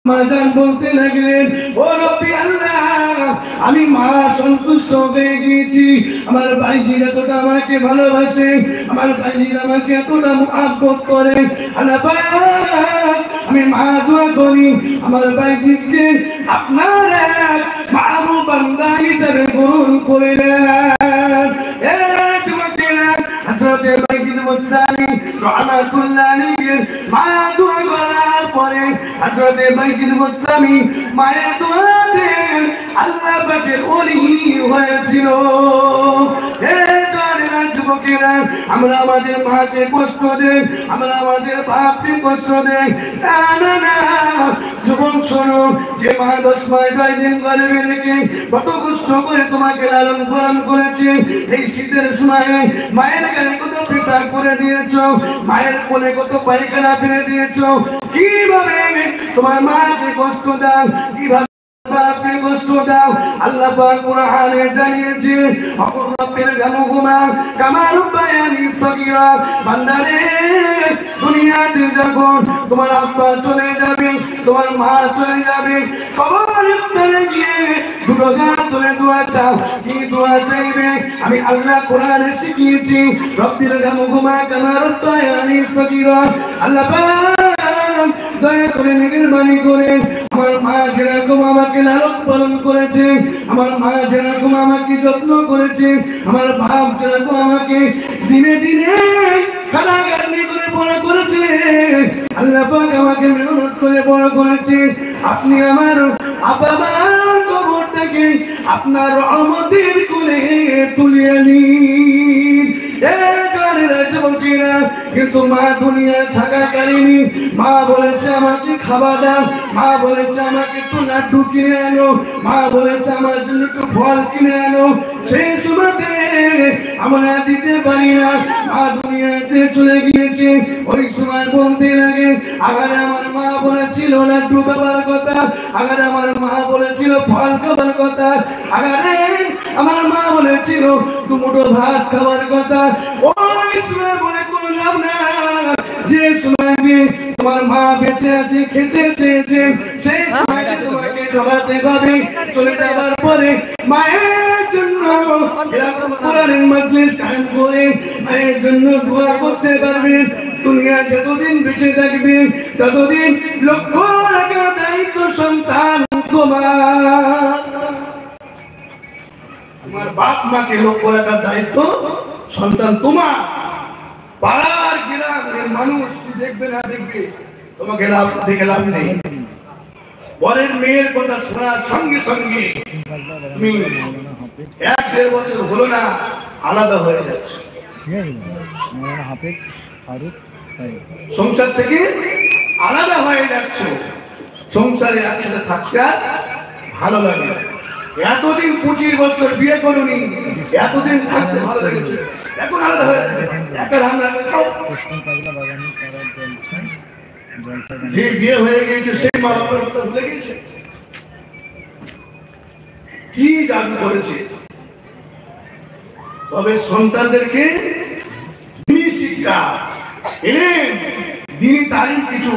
মাজান বলতে লাগলেন, ও রব্বি আল্লাহ, আমি মা সন্তুষ্ট হয়ে গিয়েছি। আমার ভাইজির এতটা আমাকে ভালোবাসে, আমার ভাইজির আমাকে এতটা মুহাব্বত করে। আল্লাহ পাক, আমি মা দোয়া করি আমার ভাইজিকে আপনার এক মাহবুব বান্দা হিসেবে গ্রহণ করে নেন। হযরতে বাইজিদ মুস্তামি রাহমাতুল্লাহ আলাইহি মা দোয়া করার পরে হযরতে বাইজিদ মুস্তামি মায়ের দোয়াতে আল্লাহ পাকের ওলি হয়েছিল। যুবকেরা, আমরা আমাদের মাকে কষ্ট দেই, আমরা আমাদের বাপকে কষ্ট দেই। না না না যুবক শোনো, যে মা 10 মাস 9 দিন গর্ভে রেখে কত কষ্ট করে তোমাকে লালন পালন করেছে, এই শীতের সময় মায়ের গায়ে কত পেশাব করে দিয়েছো, মায়ের কোলে কত পায়খানা ফেলে দিয়েছো, কিভাবে তোমার মাকে কষ্ট দাও, কিভাবে বাপকে কষ্ট দাও। আল্লাহ পাক কুরআনে জানিয়েছে, রব্বির গামহুমা কামা রব্বায়ানি সগীরা। বান্দারে, দুনিয়াতে যখন তোমার আব্বা চলে যাবে, তোমার মা চলে যাবে, কবরস্থানে গিয়ে দুটো হাত তুলে দোয়া চাও। কি দোয়া চাইবে? আমি আল্লাহ কোরআনে শিখিয়েছি, রব্বির গামহুমা কামা রব্বায়ানি সগীরা। আল্লাহ পাক দয়া করে মেহেরবানি করে আমার মা যেরকম আমাকে লালন পালন করেছে, আমার মা যেরকম আমাকে যত্ন করেছে, আমার বাপ যেরকম আমাকে দিনে দিনে কান্নাকাটি করে বড় করেছে, আল্লাহ পাক আমাকে মেহনত করে বড় করেছে, আপনি আমার আব্বা মার কবরটাকে আপনার রহমতের কোলে তুলিয়ে নিন। কিন্তু মা দুনিয়ায় থাকাকালীন মা বলেছে আমাকে খাবার দাও, মা বলেছে আমাকে একটু লাড্ডু কিনে আনো, মা বলেছে আমার জন্য একটু ফল কিনে আনো। সেই সময়তে আমরা দিতে পারি না, মা দুনিয়াতে চলে গিয়েছে। ওই সময় বলতে লাগে, আগে আমার মা বলেছিল লাড্ডু খাবার কথা, আগে আমার মা বলেছিল ফল খাবার কথা, আগে আমার মা বলেছিল দুমুঠো ভাত খাবার কথা। ওই সময় বলে কোনো লাভ না, যে সময় তোমার মা বেঁচে আছে, খেতে চেয়েছে, সেই সময় তোমাকে জবাতে হবে। চলে যাবার পরে মায়ের জন্য এরকম কোরআনের মাজলিস কায়েম করে মায়ের জন্য দোয়া করতে পারবেন। দুনিয়া যতদিন বেঁচে থাকবে ততদিন লক্ষ টাকা দায়িত্ব সন্তান তোমার। তোমার বাপ মাকে লক্ষ টাকার দায়িত্ব সন্তান তোমার। পাড়ার গ্রামের মানুষ দেখবে না দেখবে, তোমাকে লাভ দেখে লাভ নেই। পরের মেয়ের কথা শোনার সঙ্গে সঙ্গে তুমি 1-1.5 বছর হলো না আলাদা হয়ে যাচ্ছে, সংসার থেকে আলাদা হয়ে যাচ্ছে। সংসারে একসাথে থাকতে আর ভালো লাগে। এতদিন 25 বছর বিয়ে করুনি, এতদিন থাকতে ভালো লেগেছে, এখন আলাদা হয়ে একা রান্না খাও। যে বিয়ে হয়ে গেছে সেই মা বাবার কথা ভুলে গেছে, কি জাদু করেছে। তবে সন্তানদেরকে দিনী শিক্ষা এলেন, দিনী তালিম কিছু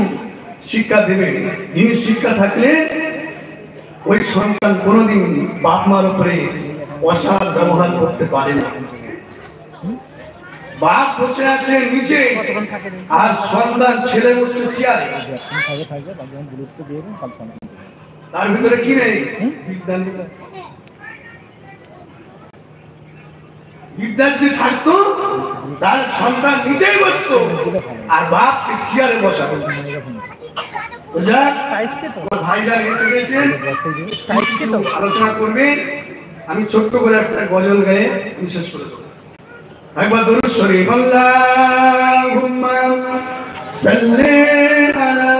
শিক্ষা দেবে। দিনী শিক্ষা থাকলে ওই সন্তান কোনোদিন বাপ মার উপরে অসৎ ব্যবহার করতে পারে না। বাপ বসে আছে নিচে আর সন্তান ছেলে বসে চেয়ারে, তার ভিতরে কি নেই? বিদ্যা যদি থাকতো তাহলে সন্তান নিচেই বসতো আর বাপ সে চেয়ারে বসাতো। আলোচনা করবে, আমি ছোট্ট করে একটা গজল গায়ে বিশেষ করে দেবো। একবার দরুদ শরীফ, আল্লাহুম্মা সাল্লি আলা।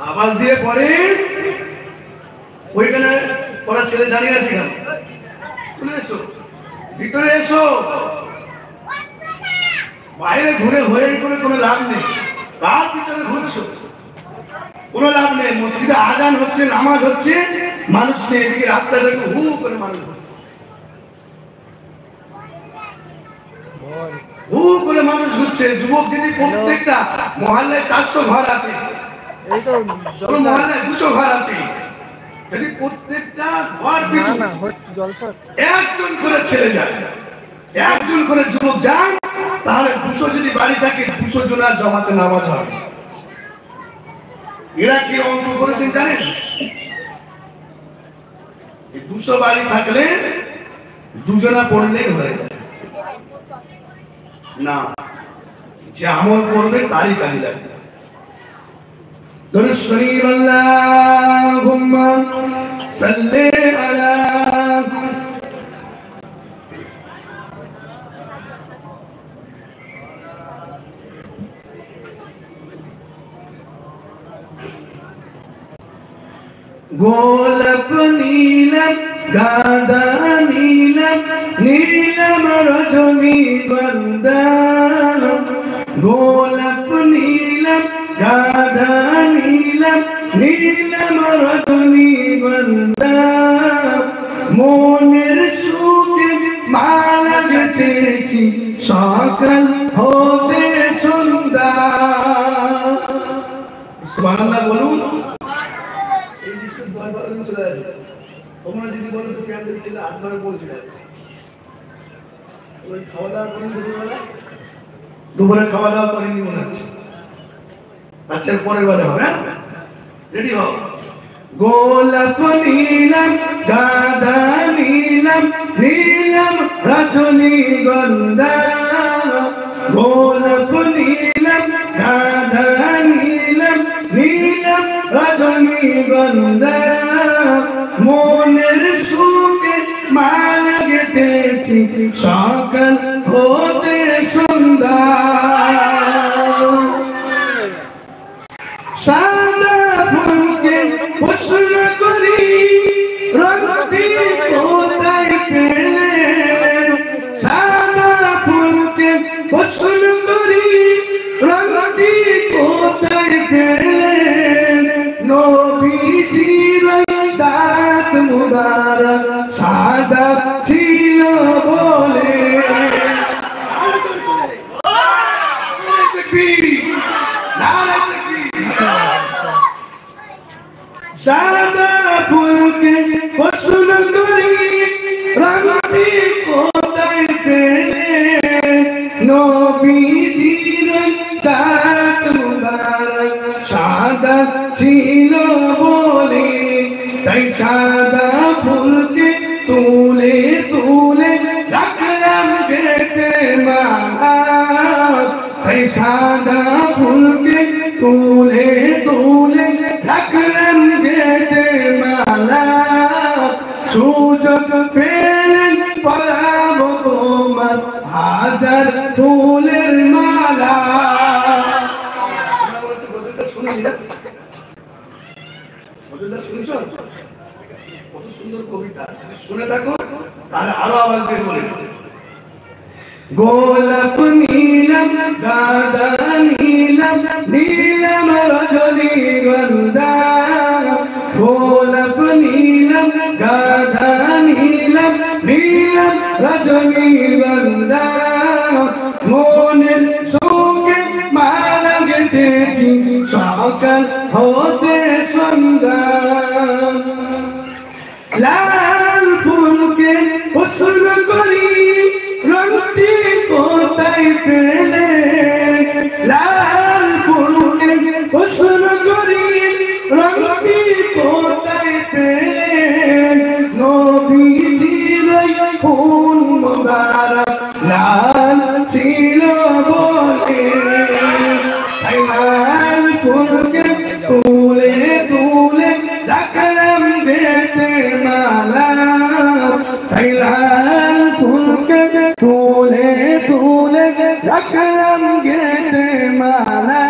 আওয়াজ দিয়ে পরে ওইখানে ওরা ছেলে দাঁড়িয়ে আছে কেন? চলে এসো, ভিতরে এসো। বাইরে ঘুরে হয়ে করে কোনো লাভ নেই, কার পিছনে ঘুরছো? কোনো লাভ নেই। মসজিদে আজান হচ্ছে, নামাজ হচ্ছে, মানুষ নেই। এদিকে রাস্তায় দেখো হু করে মানুষ হচ্ছে। হু করে মানুষ ঘুরছে। যুবক যদি প্রত্যেকটা মহল্লায় 400 ঘর আছে, এই তো মহল্লায় 200 ঘর আছে, যদি প্রত্যেকটা ঘর পিছু একজন করে ছেলে যায়, একজন করে যুবক যায়, তাহলে 200 যদি বাড়ি থাকে 200 জনের জমাতে নামাজ হবে। এরা কি অঙ্ক করেছেন জানেন? 200 বাড়ি থাকলে 2 জনা পড়লেই হয়ে যায় না, যে আমল করবে তারই কাজে লাগবে। দরুদ শরীফ আল্লাহুম্মা সাল্লি আলা গোলাপ নীলম গাঁদা নীলম নীলম রজনীগন্ধা, গোলাপ নীলম গাঁদা নীলম নীলম রজনীগন্ধা, মনের সুখে মালা গেঁথেছি সকাল হতে সন্ধ্যা। সুবহানাল্লাহ বলুন। তোমরা যদি বলো তো কেমন ছিল, আজমারে বলছিল ওই খাওয়া দাওয়া করেন দুপুরে খাওয়া দাওয়া করেনি মনে হচ্ছে। আচ্ছা পরের বারে হবে, রেডি হও। গোলাপ নীলম গাঁদা নীলম নীলম রজনীগন্ধা, গোলাপ নীলম গাঁদা নীলম নীলম রজনীগন্ধা, মনের সুখে মালা গেঁথেছি সকাল হতে সন্ধ্যা। সাদা ফুলকে প্রশ্ন করি রঙটি কোথায় পেলে, সাদা ফুলকে প্রশ্ন করি রঙটি কোথায় পেলে, নবীজির দাঁত মুবারক সাদা ছিল বলে। সাদা ফুলকে প্রশ্ন করি রঙটি কোথায় পেলে, নবীজির দাঁত মুবারক সাদা ছিল বলে, তাই সাদা ফুলকে তুলে তুলে রাখলাম গেঁথে মালা, তাই সাদা ফুলকে তুলে তুলে রাখলাম গেঁথে মালা, সুযোগ পেলেন পরাবো তোমার হাজার ফুলের মালা। শুনেছ কত সুন্দর কবিতা, শুনে থাকো তাহলে আরো আওয়াজ দিয়ে বলে। গোলাপ নীলম গাঁদা নীলম নীলম রজনীগন্ধা, গোলাপ নীলম গাঁদা নীলম নীলম রজনীগন্ধা, মনের সুখে মালা গেঁথেছি সকাল হতে সন্ধ্যা। লাল ফুলকে প্রশ্ন করি রঙটি কোথায় পেলে, লাল ফুলকে প্রশ্ন করি রঙটি কোথায় পেলে, নবীজির ফুল মুবারক লাল ছিল বলে, লাল ফুলকে তুলে তুলে রাখলাম গেঁথে মালা, লাল ফুলকে তুলে তুলে রাখলাম গেঁথে মালা,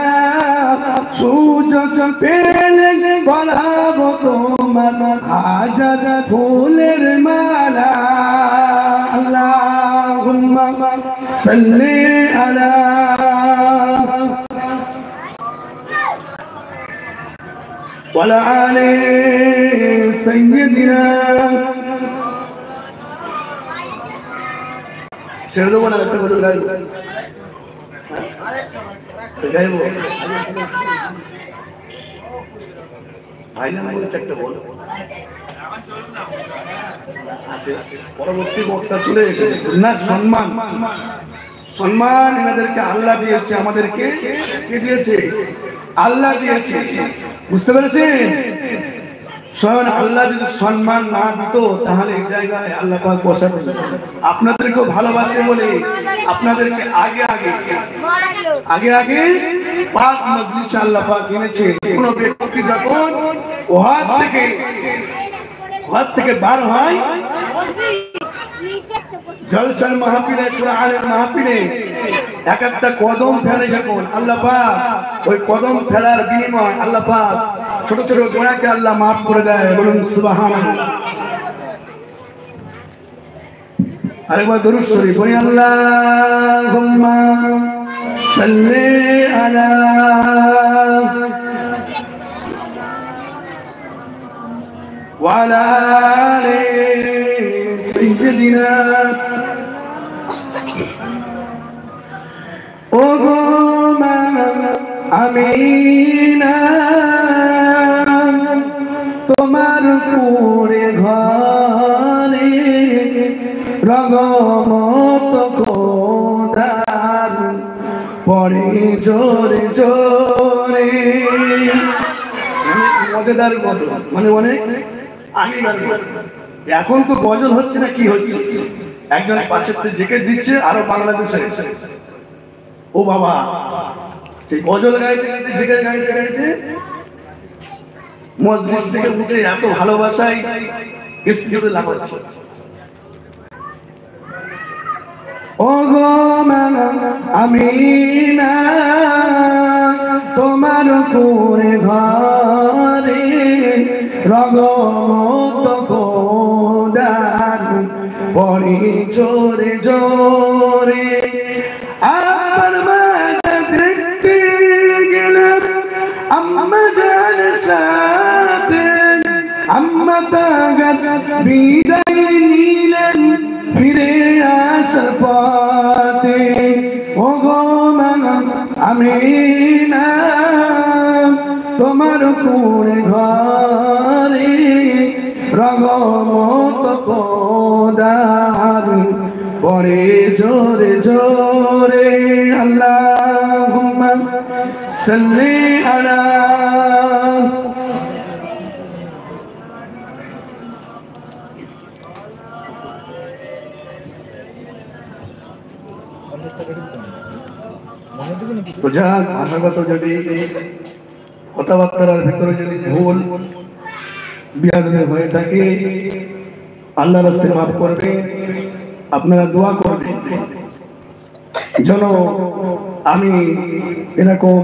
সুযোগ পেলে গলাবো তোমার হাজার ফুলের মালা। আল্লাহুম্মা সাল্লি আলা ওয়ালা আলি সাইয়্যিদিনা ছেড়ে দেবো না, একটা গজল গাইবো, গাইবো ভাই না বলছে একটা বল। পরবর্তী বক্তা চলে এসেছে না, সম্মান সম্মান এনাদেরকে আল্লাহ দিয়েছে, আমাদেরকে কে দিয়েছে? আল্লাহ দিয়েছে, বুঝতে পেরেছেন? স্বয়ং আল্লাহ যদি সম্মান না দিত তাহলে এই জায়গায় আল্লাহ পাক বসাতেন। আপনাদেরকেও ভালোবাসে বলে আপনাদেরকে আগে আগে আগে আগে পাক মজলিসে আল্লাহ পাক এনেছে। কোন ব্যক্তি যখন ওহাদ থেকে বার হয় জলসার মাহফিলে, কুরআনের মাহফিলে এক একটা কদম ফেলে যখন আল্লাহ পাক, ওই কদম ফেলার বিনিময় আল্লাহ পাক ছোট ছোট গুনাহকে আল্লাহ মাফ করে দেয়। বলুন সুবহানাল্লাহ। আরেকবার দরুদ শরীফ পড়ি। আল্লাহুম্মা সাল্লি আলা ওয়া আলা আলি সাইয়্যিদিনা। ও গো মা আমিনা, তোমার পুরে ঘরে রগমত খোদার পরে জোরে জোরে। মজাদার গজল, মানে অনেক আমিনার গজল। এখন তো গজল হচ্ছে না, কি হচ্ছে? একজন পাশের থেকে জিকির দিচ্ছে, আরো বাংলাদেশে ও বাবা সেই গজল গাইতে গাইতে জিকির গাইতে গাইতে মজলিস থেকে উঠে এত ভালোবাসায় স্পিচে লাগাচ্ছে। ও গো মা আমিনা, তোমার পুরে ঘরে রগমত খোদার পরে জোরে জোরে। আমার মাঝে দেখতে গেলাম আম্মা জান সাথে, আম্মা তাগাত বিদায় নিলেন ফিরে আসার পথে। ও গো মা আমিনা, তোমার পুরে ঘরে রগমত খোদার পরে জোরে জোরে। আল্লাহুম্মা সাল্লি আলা। তো যাক, ভাষাগত যদি কথাবার্তার ভিতরে যদি ভুল বিয়াদবি হয়ে থাকে আল্লাহর রাস্তায় মাফ করবে। আপনারা দোয়া করবেন যেন আমি এরকম